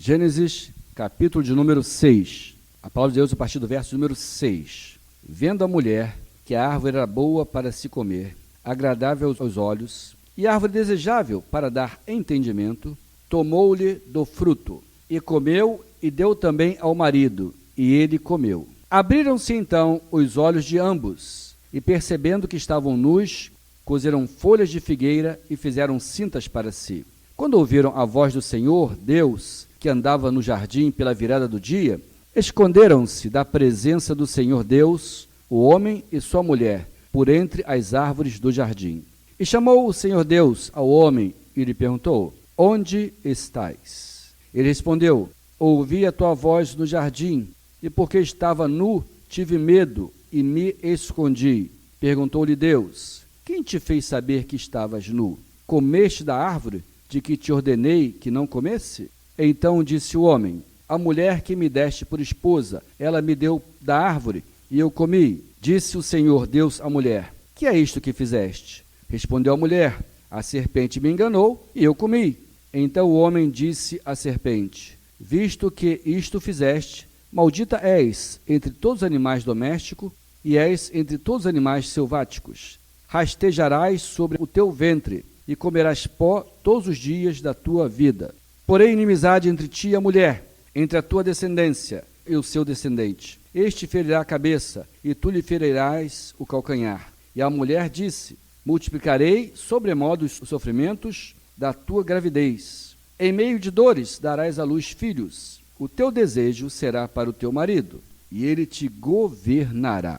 Gênesis, capítulo de número 6. A palavra de Deus a partir do verso número 6. Vendo a mulher que a árvore era boa para se comer, agradável aos olhos, e árvore desejável para dar entendimento, tomou-lhe do fruto, e comeu, e deu também ao marido, e ele comeu. Abriram-se então os olhos de ambos, e percebendo que estavam nus, cozeram folhas de figueira e fizeram cintas para si. Quando ouviram a voz do Senhor, Deus, que andava no jardim pela virada do dia, esconderam-se da presença do Senhor Deus, o homem e sua mulher, por entre as árvores do jardim. E chamou o Senhor Deus ao homem e lhe perguntou: onde estás? Ele respondeu: ouvi a tua voz no jardim, e porque estava nu, tive medo e me escondi. Perguntou-lhe Deus: quem te fez saber que estavas nu? Comeste da árvore de que te ordenei que não comesse? Então disse o homem: a mulher que me deste por esposa, ela me deu da árvore, e eu comi. Disse o Senhor Deus à mulher: que é isto que fizeste? Respondeu a mulher: a serpente me enganou, e eu comi. Então o homem disse à serpente: visto que isto fizeste, maldita és entre todos os animais domésticos, e és entre todos os animais selváticos. Rastejarás sobre o teu ventre, e comerás pó todos os dias da tua vida. Porém, inimizade entre ti e a mulher, entre a tua descendência e o seu descendente. Este ferirá a cabeça, e tu lhe ferirás o calcanhar. E a mulher disse: multiplicarei sobremodo os sofrimentos da tua gravidez. Em meio de dores darás à luz filhos. O teu desejo será para o teu marido, e ele te governará.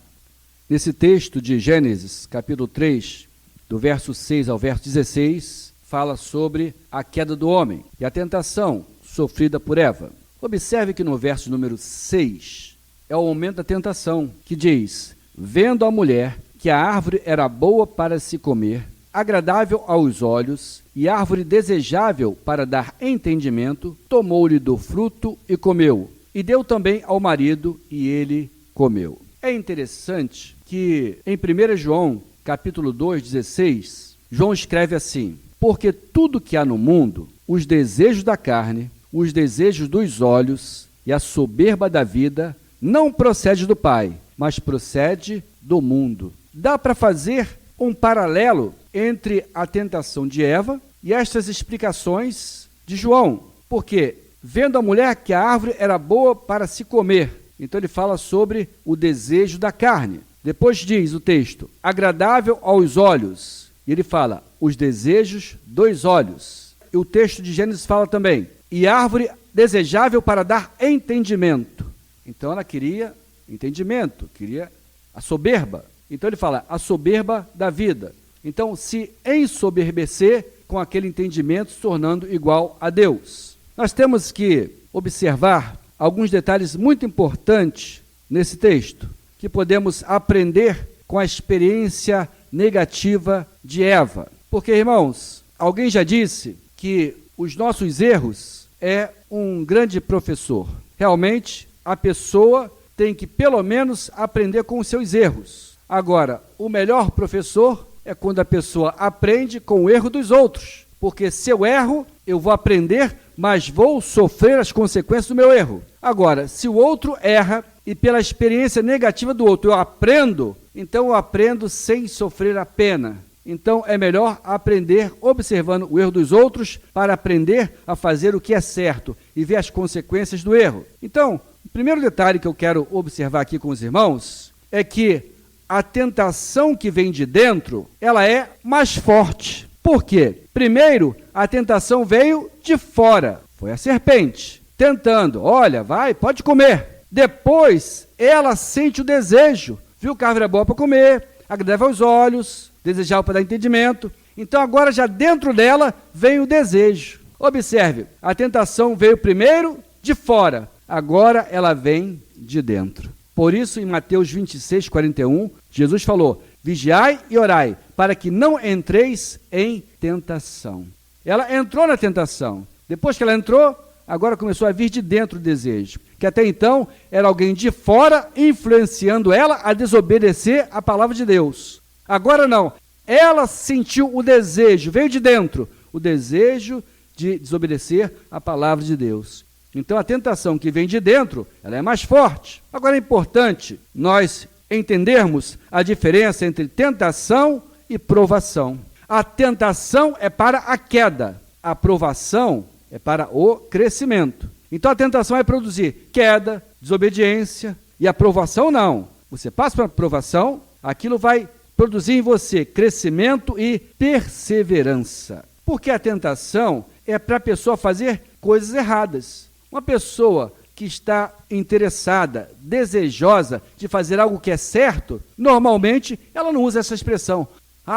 Nesse texto de Gênesis, capítulo 3, do verso 6 ao verso 16, fala sobre a queda do homem e a tentação sofrida por Eva. Observe que no verso número 6 é o momento da tentação, que diz: vendo a mulher que a árvore era boa para se comer, agradável aos olhos e árvore desejável para dar entendimento, tomou-lhe do fruto e comeu, e deu também ao marido, e ele comeu. É interessante que em 1 João, capítulo 2, 16, João escreve assim: porque tudo que há no mundo, os desejos da carne, os desejos dos olhos e a soberba da vida, não procede do Pai, mas procede do mundo. Dá para fazer um paralelo entre a tentação de Eva e estas explicações de João, porque vendo a mulher que a árvore era boa para se comer, então ele fala sobre o desejo da carne. Depois diz o texto: agradável aos olhos, e ele fala os desejos dos olhos. E o texto de Gênesis fala também: e árvore desejável para dar entendimento. Então ela queria entendimento, queria a soberba. Então ele fala a soberba da vida. Então se ensoberbecer com aquele entendimento, se tornando igual a Deus. Nós temos que observar alguns detalhes muito importantes nesse texto, que podemos aprender com a experiência negativa de Eva. Porque, irmãos, alguém já disse que os nossos erros é um grande professor. Realmente, a pessoa tem que, pelo menos, aprender com os seus erros. Agora, o melhor professor é quando a pessoa aprende com o erro dos outros. Porque se eu erro, eu vou aprender, mas vou sofrer as consequências do meu erro. Agora, se o outro erra e pela experiência negativa do outro eu aprendo, então eu aprendo sem sofrer a pena. Então é melhor aprender observando o erro dos outros para aprender a fazer o que é certo e ver as consequências do erro. Então, o primeiro detalhe que eu quero observar aqui com os irmãos é que a tentação que vem de dentro, ela é mais forte. Por quê? Primeiro, a tentação veio de fora. Foi a serpente tentando: olha, vai, pode comer. Depois, ela sente o desejo. Viu que a árvore é boa para comer, agradável aos olhos, desejável para dar entendimento. Então, agora, já dentro dela, vem o desejo. Observe, a tentação veio primeiro de fora. Agora, ela vem de dentro. Por isso, em Mateus 26, 41, Jesus falou: vigiai e orai, para que não entreis em tentação. Ela entrou na tentação. Depois que ela entrou, agora começou a vir de dentro o desejo. Que até então era alguém de fora influenciando ela a desobedecer a palavra de Deus. Agora não. Ela sentiu o desejo, veio de dentro, o desejo de desobedecer a palavra de Deus. Então a tentação que vem de dentro, ela é mais forte. Agora é importante nós entendermos a diferença entre tentação e provação. A tentação é para a queda, a provação é para o crescimento. Então a tentação vai produzir queda, desobediência, e a provação não. Você passa para a provação, aquilo vai produzir em você crescimento e perseverança. Porque a tentação é para a pessoa fazer coisas erradas. Uma pessoa que está interessada, desejosa de fazer algo que é certo, normalmente ela não usa essa expressão.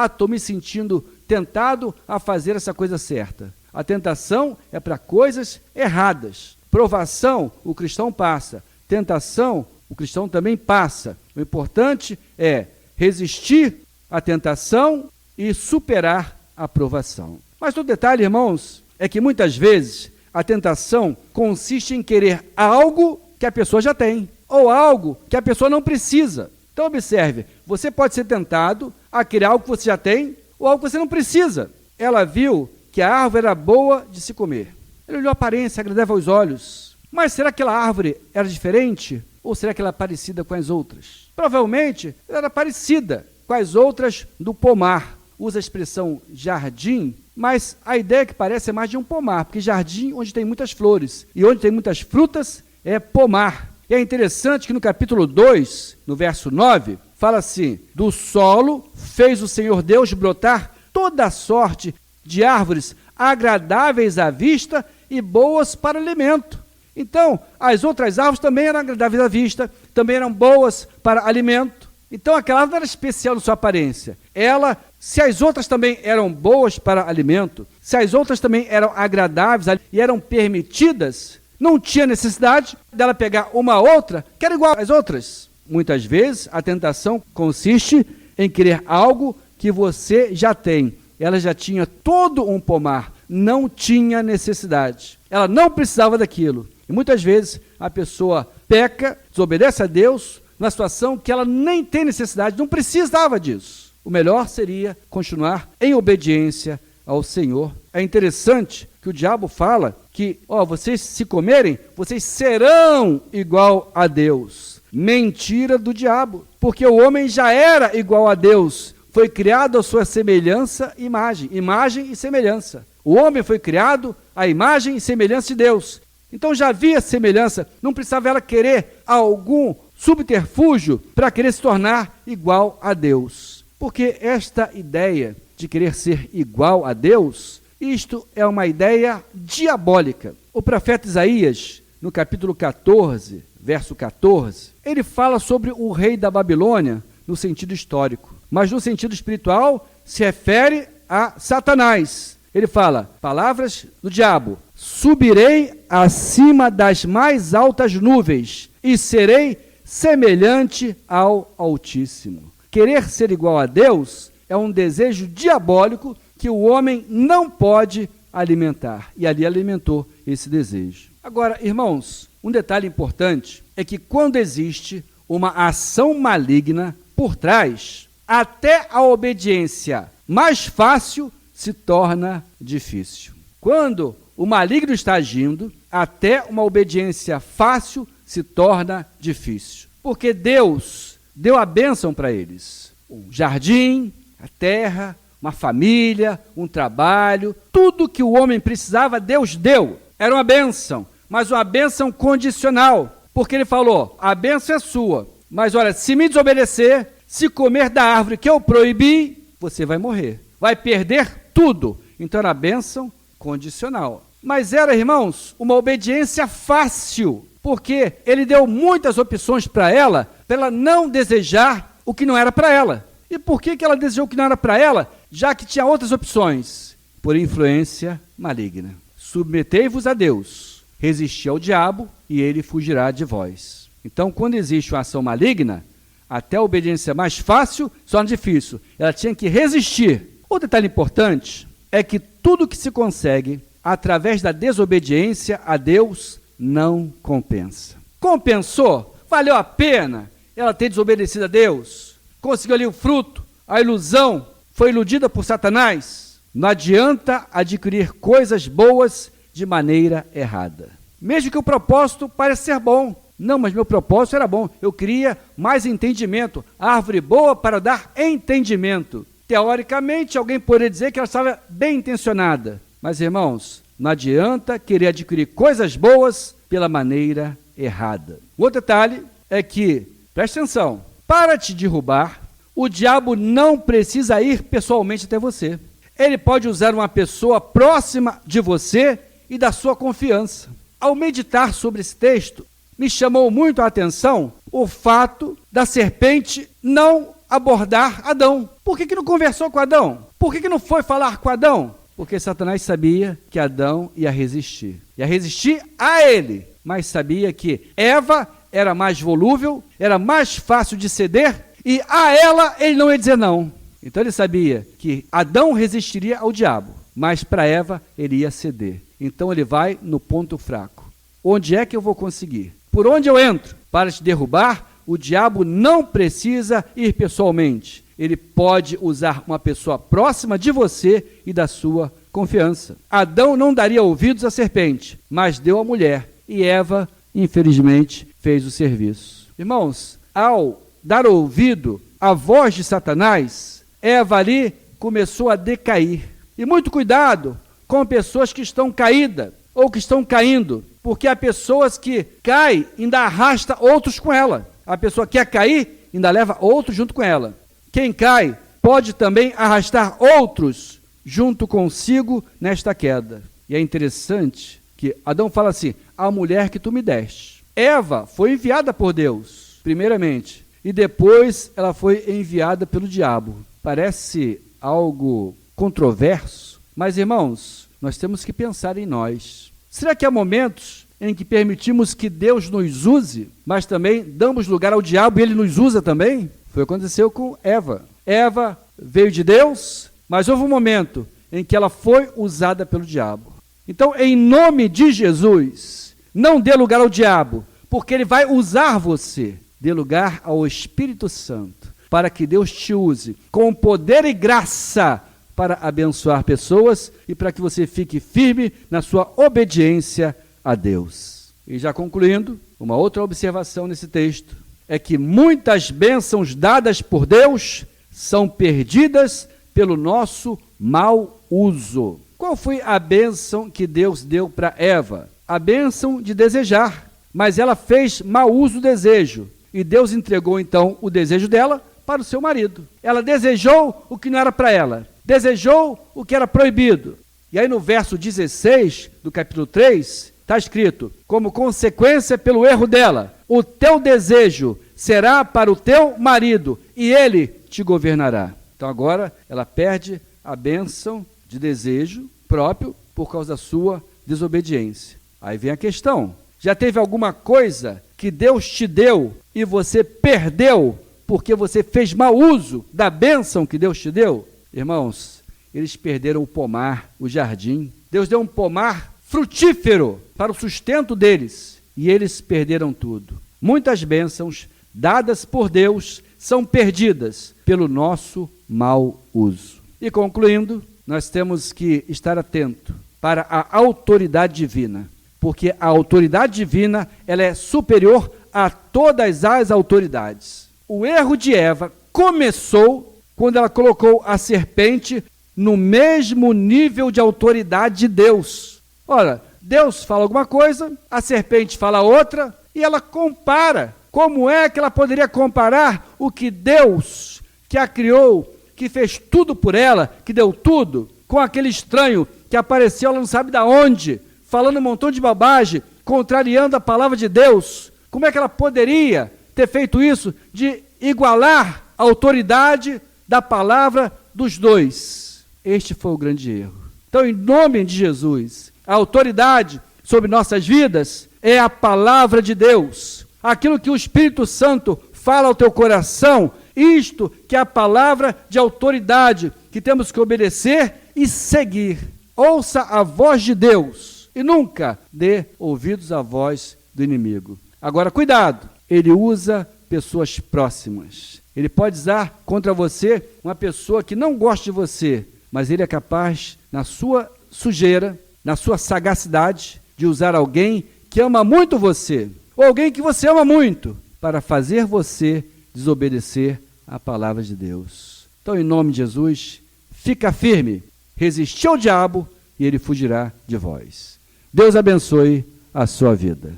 Estou me sentindo tentado a fazer essa coisa certa. A tentação é para coisas erradas. Provação, o cristão passa. Tentação, o cristão também passa. O importante é resistir à tentação e superar a provação. Mas o detalhe, irmãos, é que muitas vezes a tentação consiste em querer algo que a pessoa já tem, ou algo que a pessoa não precisa. Então observe, você pode ser tentado a querer algo que você já tem, ou algo que você não precisa. Ela viu que a árvore era boa de se comer. Ele olhou a aparência, agradável aos olhos. Mas será que aquela árvore era diferente? Ou será que ela era parecida com as outras? Provavelmente ela era parecida com as outras do pomar. Usa a expressão jardim, mas a ideia que parece é mais de um pomar, porque jardim onde tem muitas flores e onde tem muitas frutas é pomar. E é interessante que no capítulo 2, no verso 9, fala assim: do solo fez o Senhor Deus brotar toda a sorte de árvores agradáveis à vista e boas para alimento. Então, as outras árvores também eram agradáveis à vista, também eram boas para alimento. Então, aquela árvore era especial na sua aparência. Ela, se as outras também eram boas para alimento, se as outras também eram agradáveis e eram permitidas, não tinha necessidade dela pegar uma outra que era igual às outras. Muitas vezes, a tentação consiste em querer algo que você já tem. Ela já tinha todo um pomar, não tinha necessidade. Ela não precisava daquilo. E muitas vezes a pessoa peca, desobedece a Deus, numa situação que ela nem tem necessidade, não precisava disso. O melhor seria continuar em obediência ao Senhor. É interessante que o diabo fala que, vocês se comerem, vocês serão igual a Deus. Mentira do diabo, porque o homem já era igual a Deus, foi criado à sua semelhança e imagem e semelhança. O homem foi criado à imagem e semelhança de Deus. Então já havia semelhança, não precisava ela querer algum subterfúgio para querer se tornar igual a Deus. Porque esta ideia de querer ser igual a Deus, isto é uma ideia diabólica. O profeta Isaías, no capítulo 14, verso 14, ele fala sobre o rei da Babilônia no sentido histórico, mas no sentido espiritual se refere a Satanás. Ele fala, palavras do diabo: subirei acima das mais altas nuvens e serei semelhante ao Altíssimo. Querer ser igual a Deus é um desejo diabólico que o homem não pode alimentar. E ali alimentou esse desejo. Agora, irmãos, um detalhe importante é que quando existe uma ação maligna por trás, até a obediência mais fácil se torna difícil. Quando o maligno está agindo, até uma obediência fácil se torna difícil. Porque Deus deu a bênção para eles. Um jardim, a terra, uma família, um trabalho, tudo que o homem precisava, Deus deu. Era uma bênção, mas uma bênção condicional. Porque ele falou, a bênção é sua, mas olha, se me desobedecer, se comer da árvore que eu proibi, você vai morrer. Vai perder tudo. Então era bênção condicional. Mas era, irmãos, uma obediência fácil, porque ele deu muitas opções para ela não desejar o que não era para ela. E por que ela desejou o que não era para ela, já que tinha outras opções? Por influência maligna. Submetei-vos a Deus, resisti ao diabo e ele fugirá de vós. Então, quando existe uma ação maligna, até a obediência mais fácil se torna difícil. Ela tinha que resistir. Outro detalhe importante é que tudo que se consegue através da desobediência a Deus não compensa. Compensou? Valeu a pena ela ter desobedecido a Deus? Conseguiu ali o fruto? A ilusão foi iludida por Satanás? Não adianta adquirir coisas boas de maneira errada. mesmo que o propósito pareça ser bom. Não, mas meu propósito era bom, eu queria mais entendimento, árvore boa para dar entendimento. Teoricamente, alguém poderia dizer que ela estava bem intencionada, mas irmãos, não adianta querer adquirir coisas boas pela maneira errada. O outro detalhe é que, preste atenção, para te derrubar, o diabo não precisa ir pessoalmente até você. Ele pode usar uma pessoa próxima de você e da sua confiança. Ao meditar sobre esse texto, me chamou muito a atenção o fato da serpente não abordar Adão. Por que não conversou com Adão? Por que não foi falar com Adão? Porque Satanás sabia que Adão ia resistir. Ia resistir a ele, mas sabia que Eva era mais volúvel, era mais fácil de ceder, e a ela ele não ia dizer não. Então ele sabia que Adão resistiria ao diabo, mas para Eva ele ia ceder. Então ele vai no ponto fraco. Onde é que eu vou conseguir? Por onde eu entro? Para te derrubar, o diabo não precisa ir pessoalmente. Ele pode usar uma pessoa próxima de você e da sua confiança. Adão não daria ouvidos à serpente, mas deu à mulher. E Eva, infelizmente, fez o serviço. Irmãos, ao dar ouvido à voz de Satanás, Eva ali começou a decair. E muito cuidado com pessoas que estão caídas ou que estão caindo, porque há pessoas que caem e ainda arrasta outros com ela. A pessoa que quer cair ainda leva outros junto com ela. Quem cai pode também arrastar outros junto consigo nesta queda. E é interessante que Adão fala assim, a mulher que tu me deste. Eva foi enviada por Deus, primeiramente, e depois ela foi enviada pelo diabo. Parece algo controverso, mas irmãos, nós temos que pensar em nós. Será que há momentos em que permitimos que Deus nos use, mas também damos lugar ao diabo e ele nos usa também? Foi o que aconteceu com Eva. Eva veio de Deus, mas houve um momento em que ela foi usada pelo diabo. Então, em nome de Jesus, não dê lugar ao diabo, porque ele vai usar você. Dê lugar ao Espírito Santo, para que Deus te use com poder e graça para abençoar pessoas e para que você fique firme na sua obediência a Deus. E já concluindo, uma outra observação nesse texto é que muitas bênçãos dadas por Deus são perdidas pelo nosso mau uso. Qual foi a bênção que Deus deu para Eva? A bênção de desejar, mas ela fez mau uso do desejo, e Deus entregou então o desejo dela para o seu marido. Ela desejou o que não era para ela, desejou o que era proibido. E aí no verso 16 do capítulo 3, está escrito, como consequência pelo erro dela, o teu desejo será para o teu marido e ele te governará. Então agora ela perde a bênção de desejo próprio por causa da sua desobediência. Aí vem a questão, já teve alguma coisa que Deus te deu e você perdeu porque você fez mau uso da bênção que Deus te deu? Irmãos, eles perderam o pomar, o jardim. Deus deu um pomar frutífero para o sustento deles e eles perderam tudo. Muitas bênçãos dadas por Deus são perdidas pelo nosso mau uso. E concluindo, nós temos que estar atento para a autoridade divina, porque a autoridade divina ela é superior a todas as autoridades. O erro de Eva começou quando ela colocou a serpente no mesmo nível de autoridade de Deus. Ora, Deus fala alguma coisa, a serpente fala outra, e ela compara. Como é que ela poderia comparar o que Deus, que a criou, que fez tudo por ela, que deu tudo, com aquele estranho que apareceu, ela não sabe de onde, falando um montão de bobagem, contrariando a palavra de Deus? Como é que ela poderia ter feito isso, de igualar a autoridade da palavra dos dois? Este foi o grande erro. Então, em nome de Jesus, a autoridade sobre nossas vidas é a palavra de Deus. Aquilo que o Espírito Santo fala ao teu coração, isto que é a palavra de autoridade, que temos que obedecer e seguir. Ouça a voz de Deus e nunca dê ouvidos à voz do inimigo. Agora, cuidado, ele usa pessoas próximas. Ele pode usar contra você uma pessoa que não gosta de você, mas ele é capaz, na sua sujeira, na sua sagacidade, de usar alguém que ama muito você, ou alguém que você ama muito, para fazer você desobedecer à palavra de Deus. Então, em nome de Jesus, fica firme, resistir ao diabo e ele fugirá de vós. Deus abençoe a sua vida.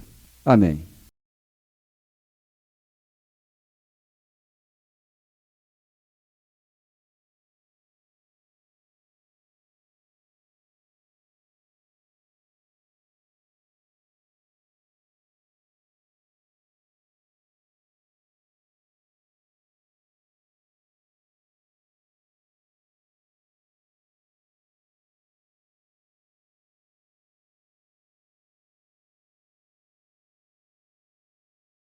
Amém.